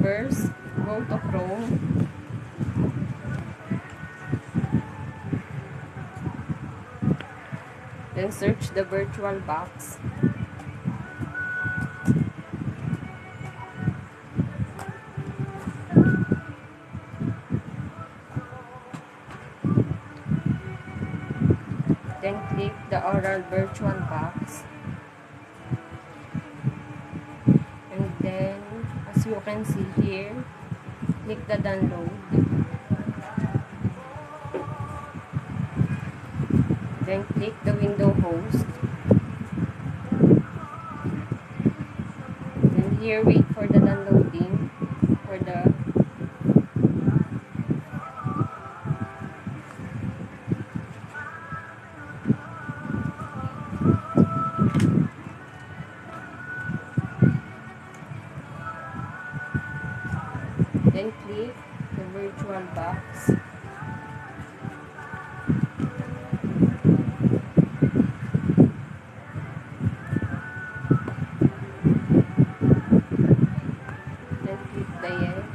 First, go to Chrome. Then search the VirtualBox. Then click the Oral VirtualBox. And then, as you can see here, click the download. Then click the window host. Then here, wait for the downloading for the then click the VirtualBox. Then click the yes.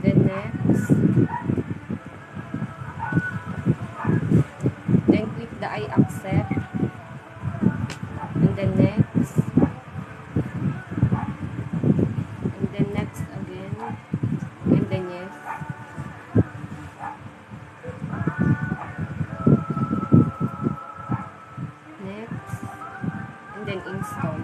Then next. Then click the I accept. And then next. And then next again. And then yes. Next. And then install.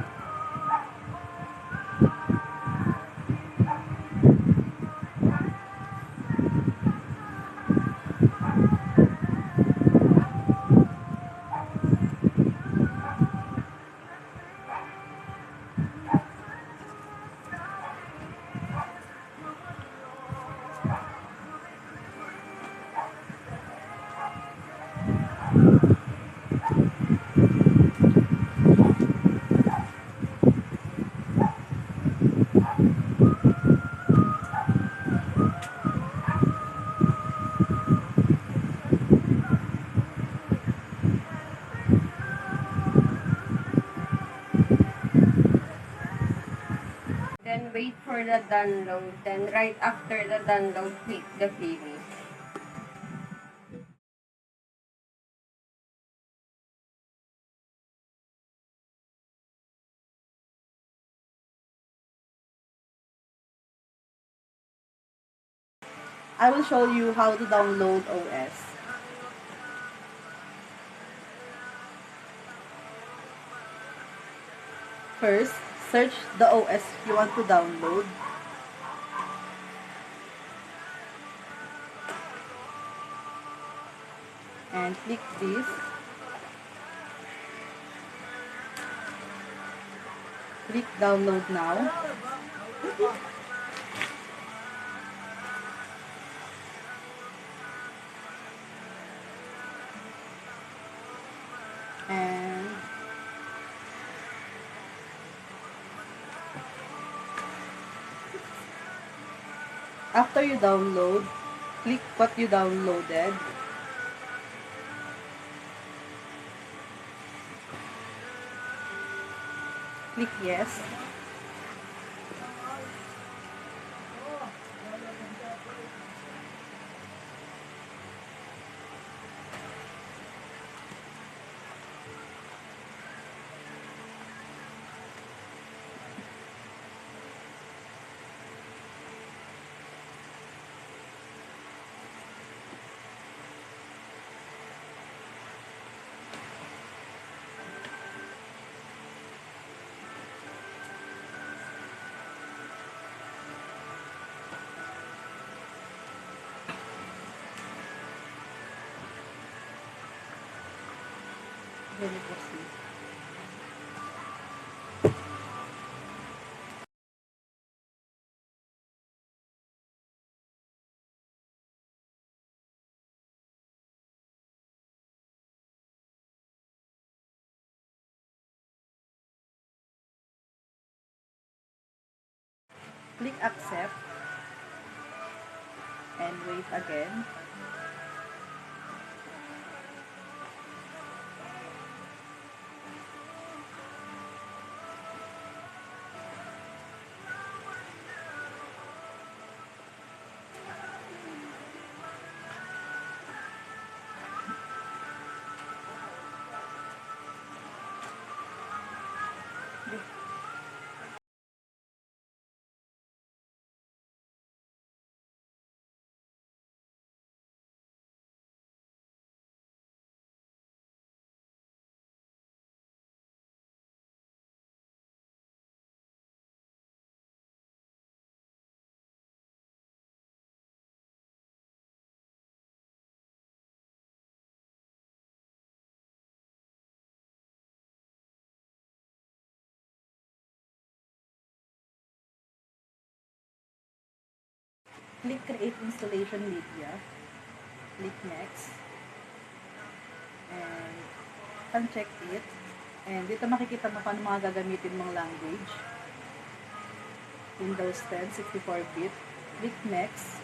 Then wait for the download. Then right after the download, click the finish. I will show you how to download OS. First, search the OS you want to download. And click this. Click download now. And after you download, click what you downloaded. Click yes. Then proceed. Click accept. and wait again. Click Create Installation Media. Click Next. And uncheck it. And dito makikita mo paano mga gagamitin mong language. Windows 10, 64-bit. Click Next.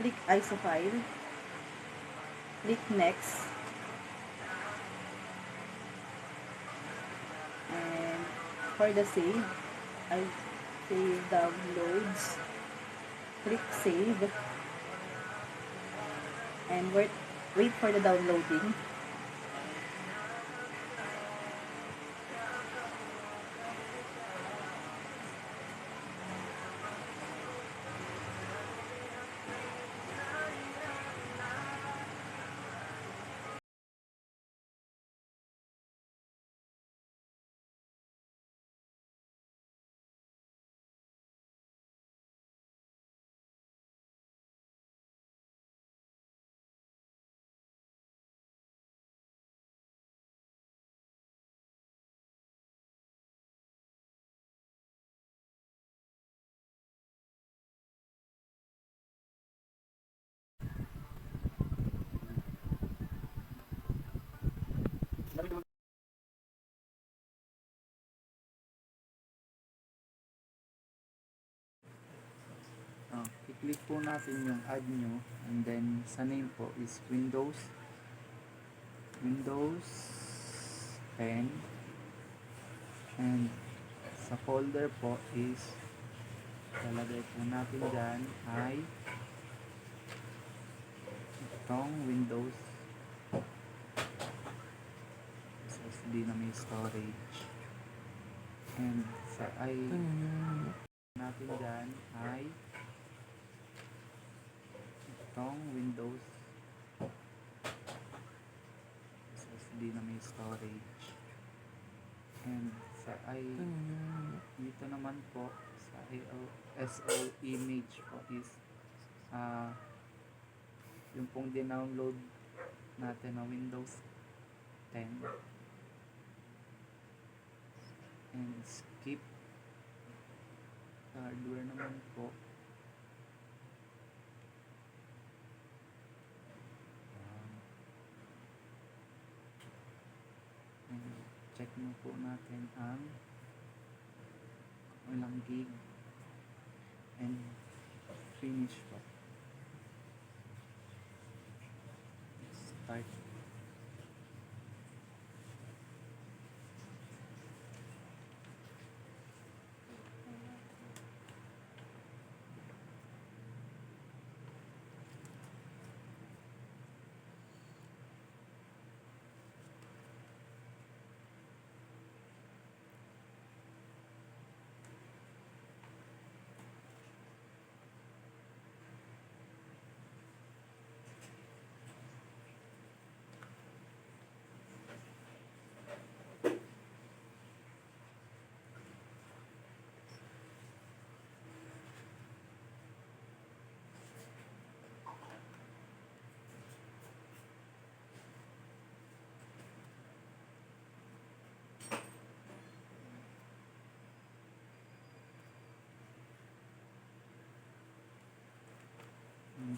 Click ISO file. Click Next. And for the save, I save downloads. Click Save. And wait for the downloading. I-click po natin yung add nyo, and then sa name po is Windows 10, and sa folder po is lalagay po natin dyan ay itong Windows SSD na may storage, and sa natin dyan ay itong Windows SSD na may storage, and sa dito naman po sa ISO image po is yung pong dinownload natin na Windows 10, and skip hardware naman po. Check mo po natin ang ilang gig, and finish po. Start.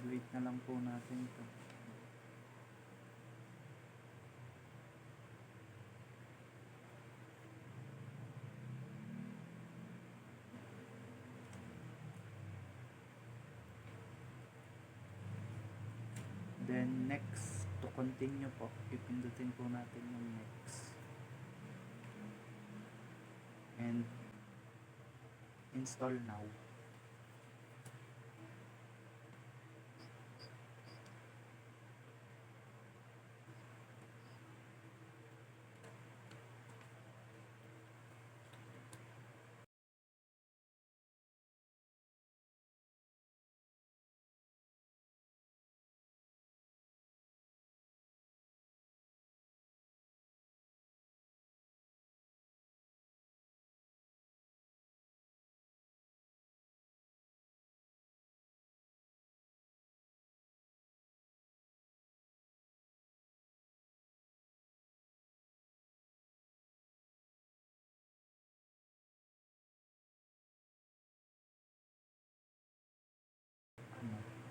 Wait na lang po natin ito. Then next, to continue po, ipindutin po natin yung next. And install now.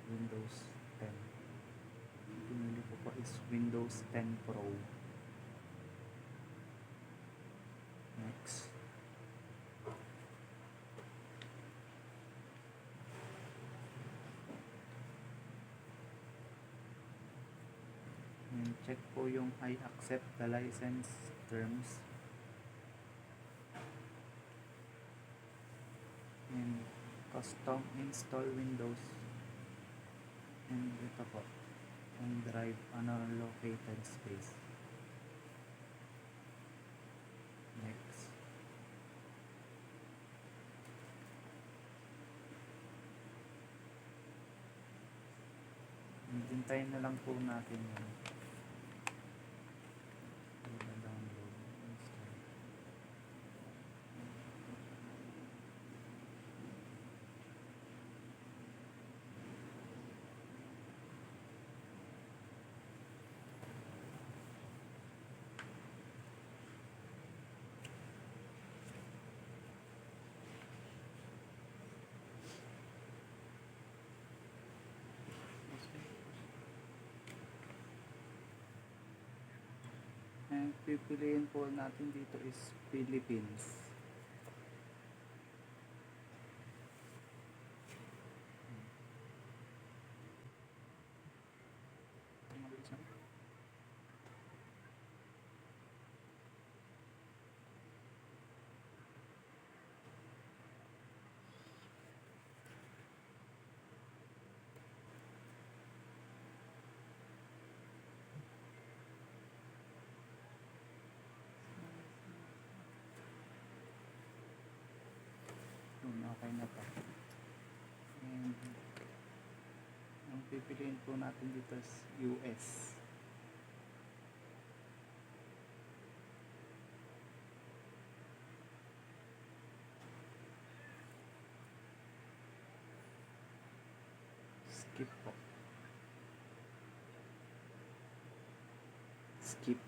Windows 10. Pinili ko po is Windows 10 Pro. Next. And check po yung I accept the license terms. And custom install Windows. And ito po, yung drive unallocated space. Next. Hintayin na lang po natin yun. Download, install. And pipiliin po natin dito is Philippines. Okay na to. And ang pipiliin po natin dito is US. Skip po. Skip.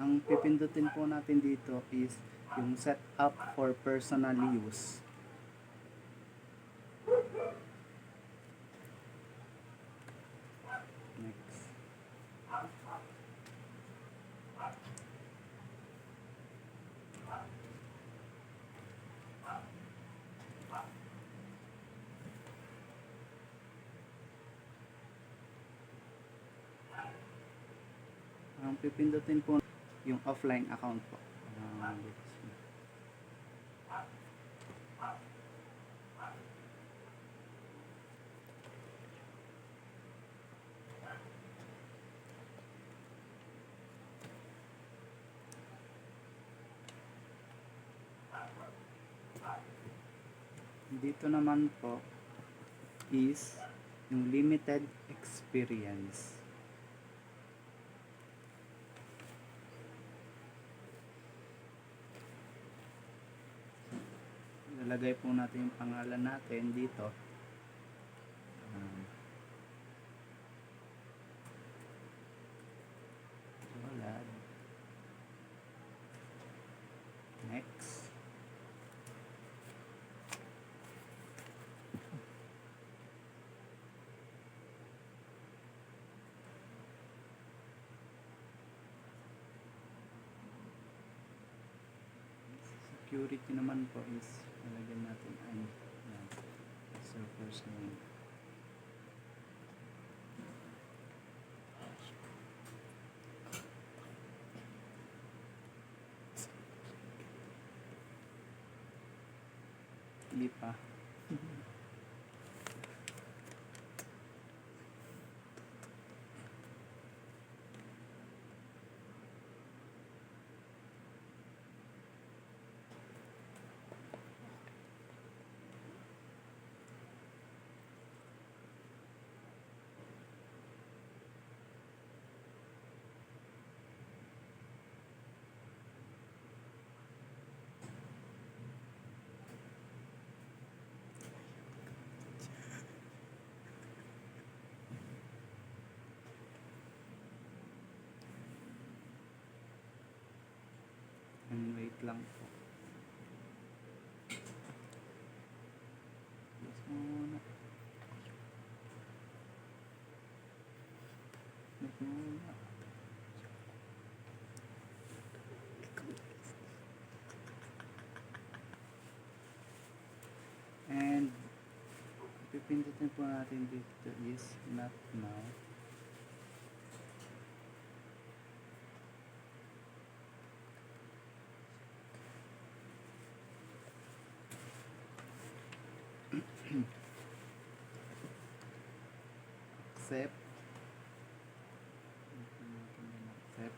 Ang pipindutin po natin dito is yung set up for personal use. Next. Ang pipindutin po yung offline account po. dito naman po is yung limited experience. Ilalagay po natin yung pangalan natin dito. Walad. Next. Security naman po is nalagyan natin ay yan. So first name. Hindi pa. And wait lang po. Yes muna. Wait muna. And pipindutin po natin dito is not now. Accept. Accept.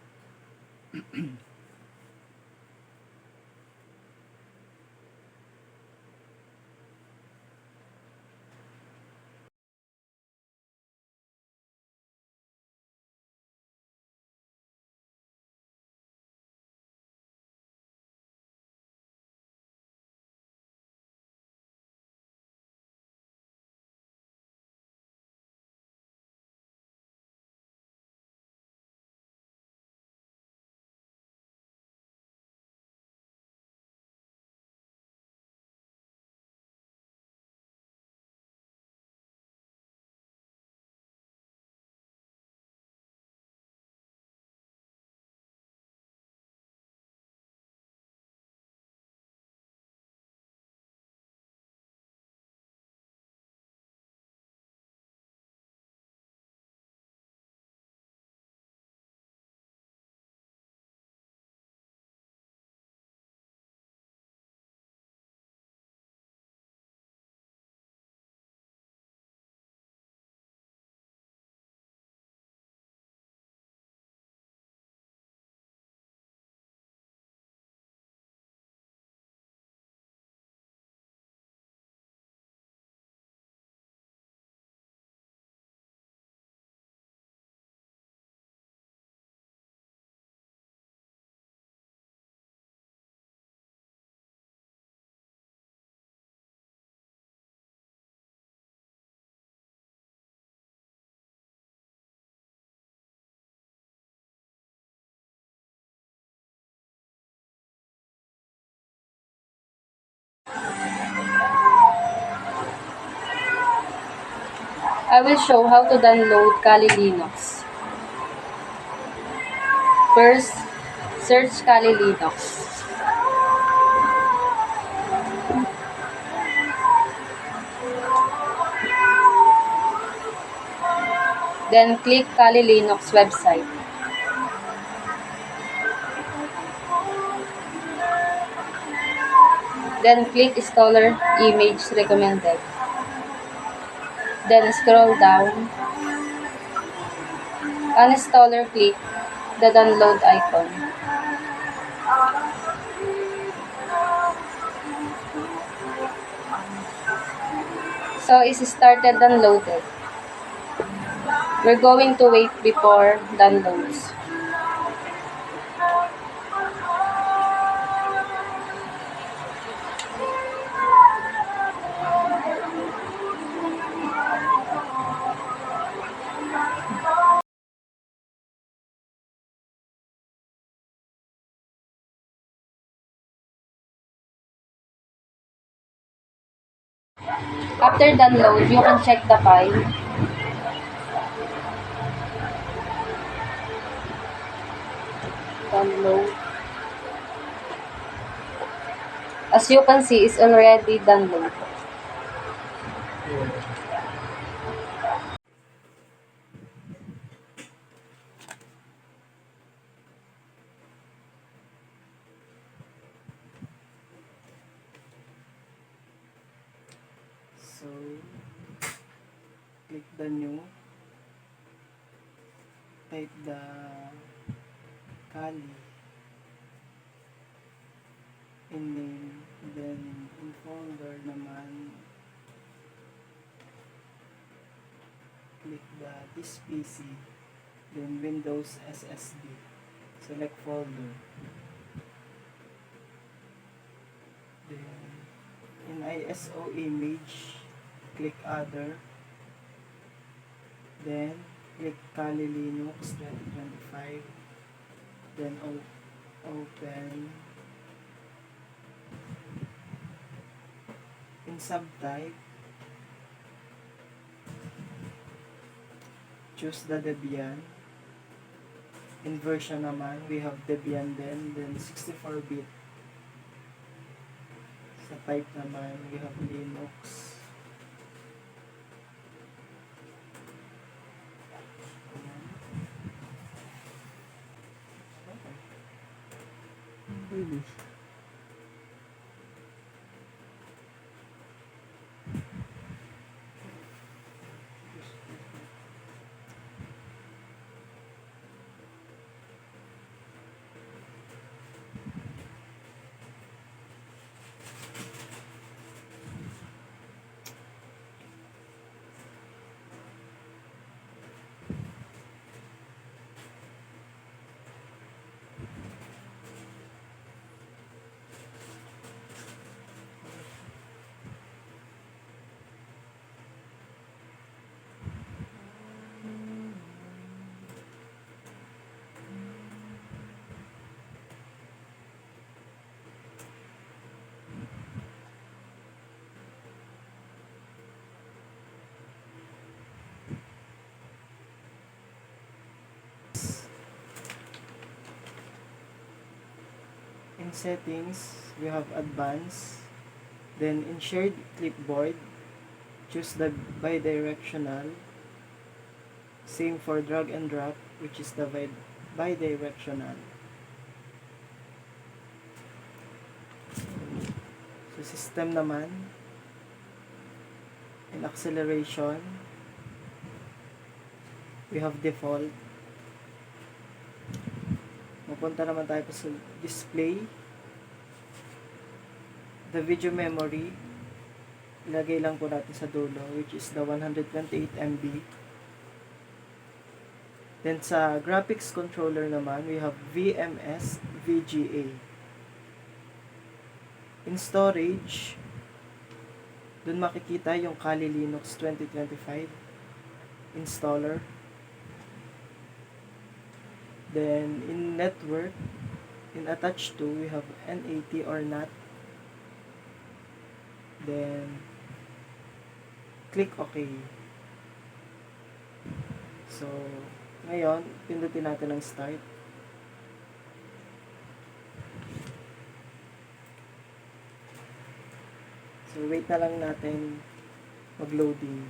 I will show how to download Kali Linux. First, search Kali Linux. Then click Kali Linux website. Then click installer image recommended. Then scroll down. On installer, click the download icon. So, is started downloaded. We're going to wait before downloads. After download, you can check the file. Download. As you can see, it's already downloaded. So, click the new, type the Kali in name, then in folder naman, click the this PC, then Windows SSD, select folder, then in ISO image, click other, then click Kali Linux 2025, then open. In subtype, choose the Debian. In version naman, we have Debian then 64-bit. Sa type naman, we have Linux. Really? In settings, we have advanced. Then in shared clipboard, choose the bidirectional. Same for drag and drop, which is the bidirectional. So system naman, in acceleration, we have default. Mapunta naman tayo sa display. The video memory, ilagay lang po natin sa dulo, which is the 128 MB. Then sa graphics controller naman, we have VMS VGA. In storage, dun makikita yung Kali Linux 2025 installer. Then in network, in attached to, we have NAT or NAT. Then click OK. So ngayon, pindutin natin ang start. So wait na lang natin mag-loading.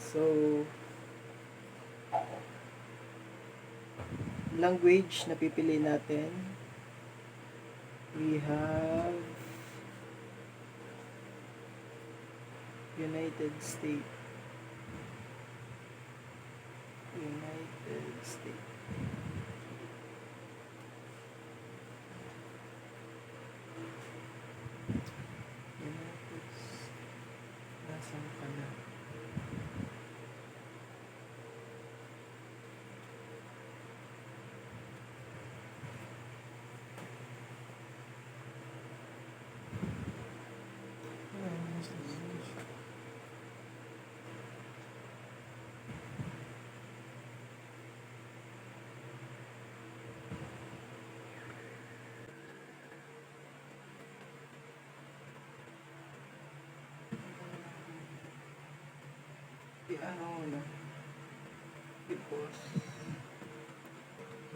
So language na pipili natin. We have United States. United States. United States. Nasaan ka na? Ano na? I-pause.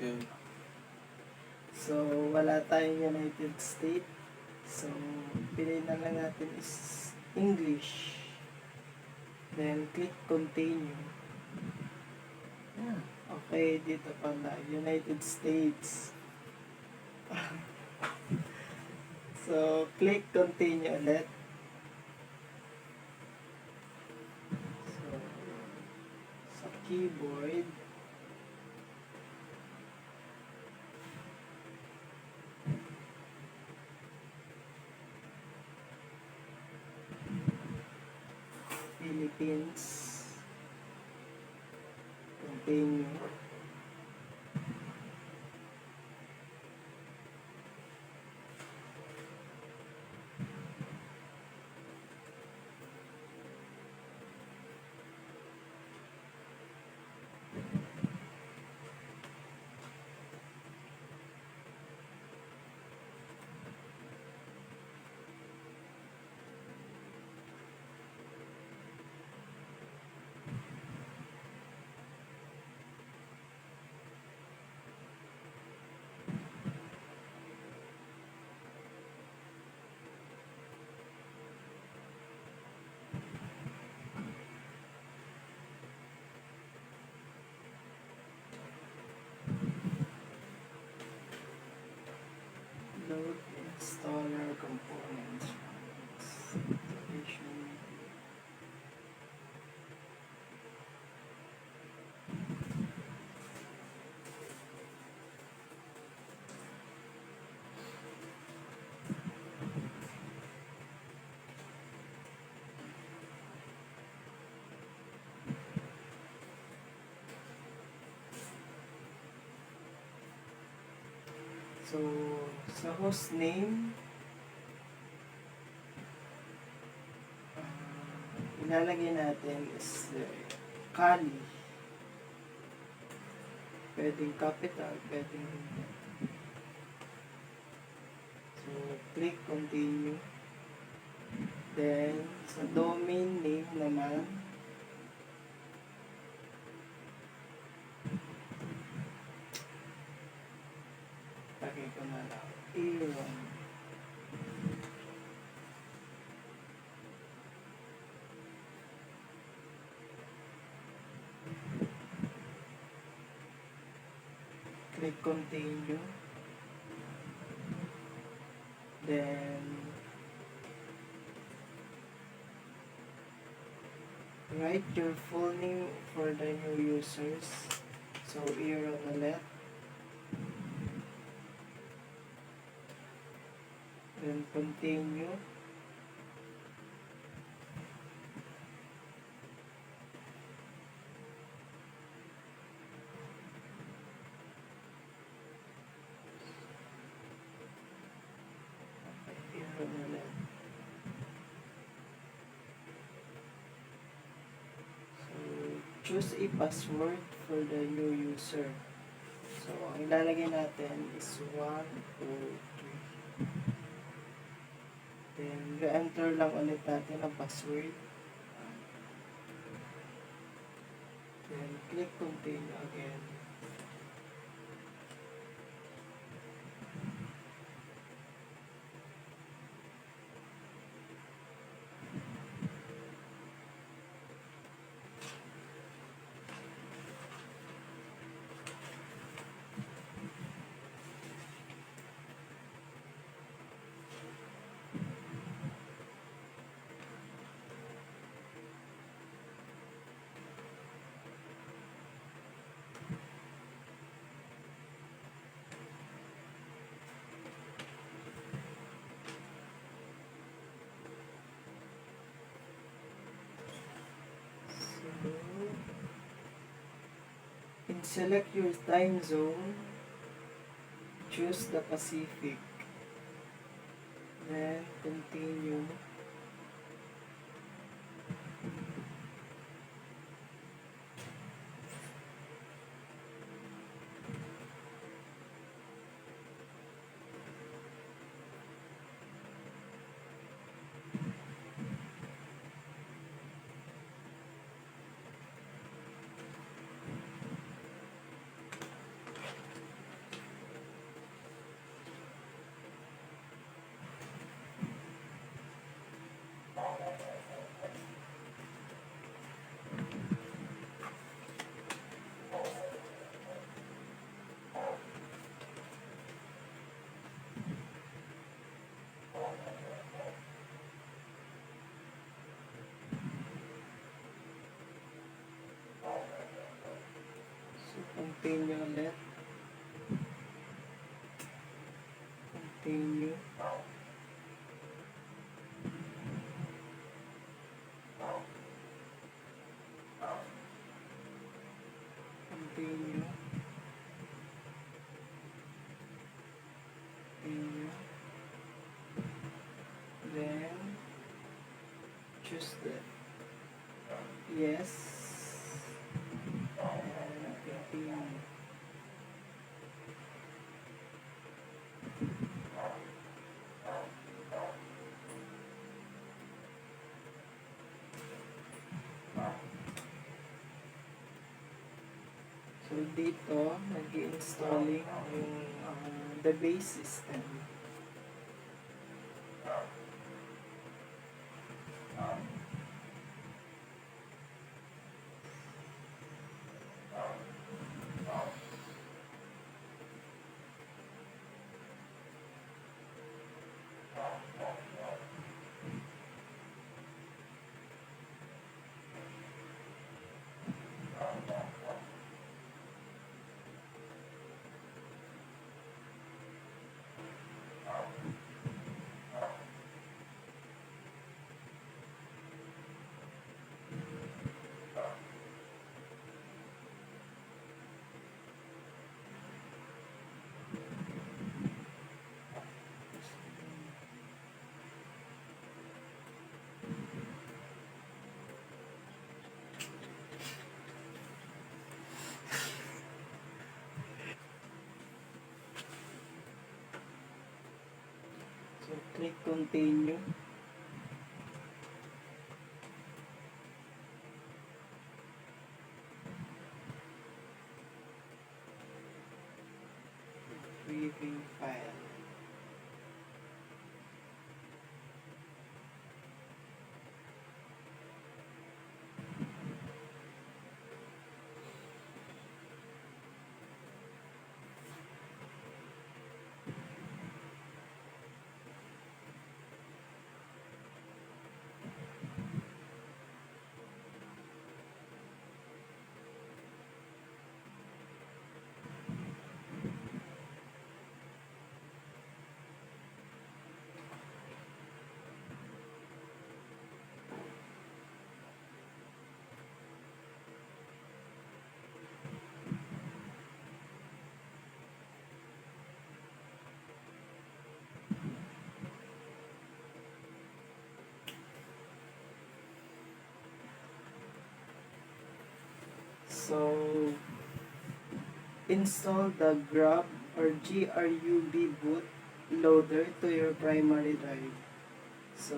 Yeah. So, wala tayong United States. So, pili na lang natin is English. Then, click continue. Okay, dito pala, United States. So, click continue ulit. So, sa keyboard, Philippines, continue. Load installer components. Installation. So, sa host name, ilalagay natin is Kali. Pwedeng capital, pwedeng hindi. So, click continue. Then, sa domain name naman, lagay ko na lang Aaron. Click continue. Then, write your full name for the new users. So, Aaron ulit. Then, continue. Okay, Aaron ulit. So, choose a password for the new user. So, ang ilalagay natin is 1, 2, 3. Then, re-enter lang ulit natin ang password. Then, click continue again. select your time zone. Choose the Pacific. Then continue. So continue ulit. Continue. Continue. Continue. Then choose the yes. And continue. So dito, nag-installing yung the base system. So click continue. Preview file. So install the grub or GRUB boot loader to your primary drive. So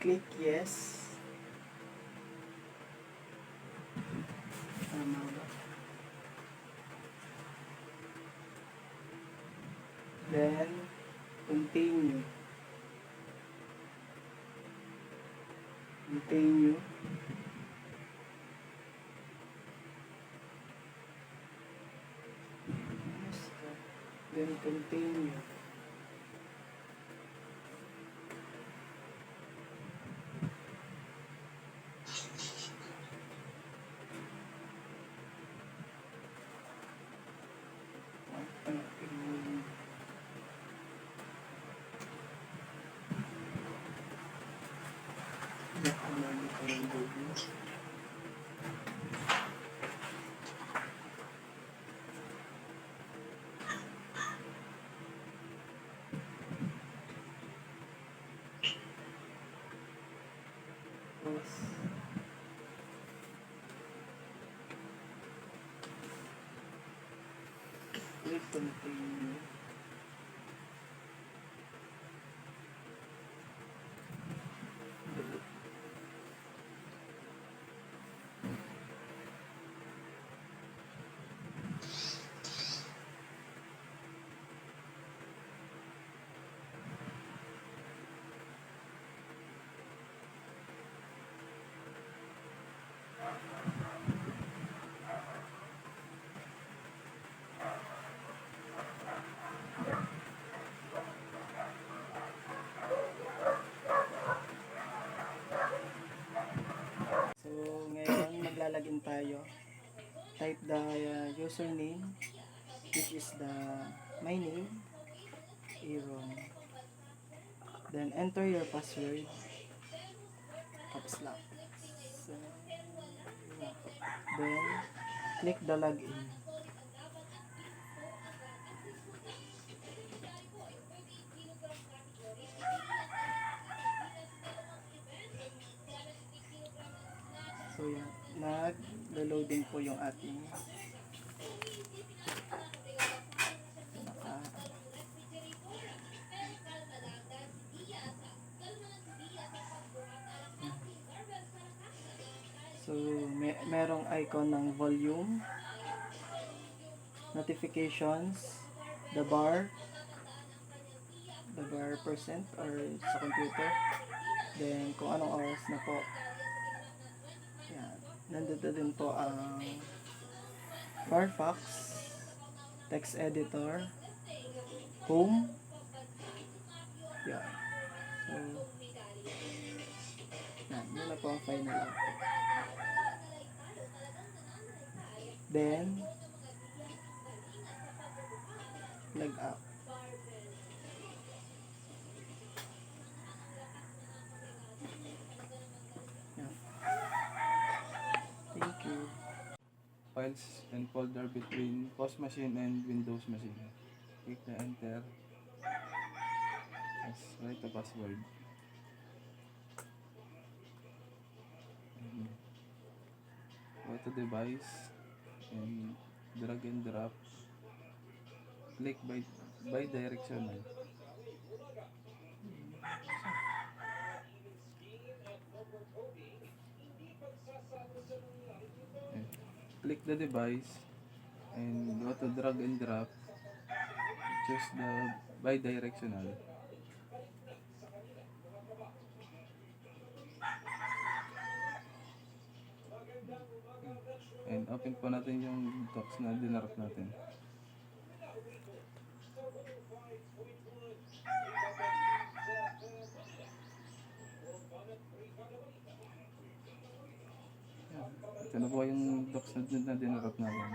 click yes. Tama ba? Then continue. Continue. Then continue. Tapos, click continue. So, ngayon maglalagin tayo. Type the username, which is my name, Aaron. Then enter your password. Caps lock. So, then click the login. So yan, nag-loading po yung ating naka So merong icon ng volume, notifications, the bar percent or sa computer, then kung anong oras na po. Yan. Nandito din po ang Firefox, text editor, home. Yan. So, yan. Yun na po ang final output. Then, log out. Yan. Thank you. Files and folder between POS machine and Windows machine. Click the enter. Yes, write the password. And go to device and drag and drop. Click by directional. And click the device and go to drag and drop. Choose the bidirectional. And open po natin yung docs na dinarap natin. Yan. Ito na po yung docs na dinarap natin.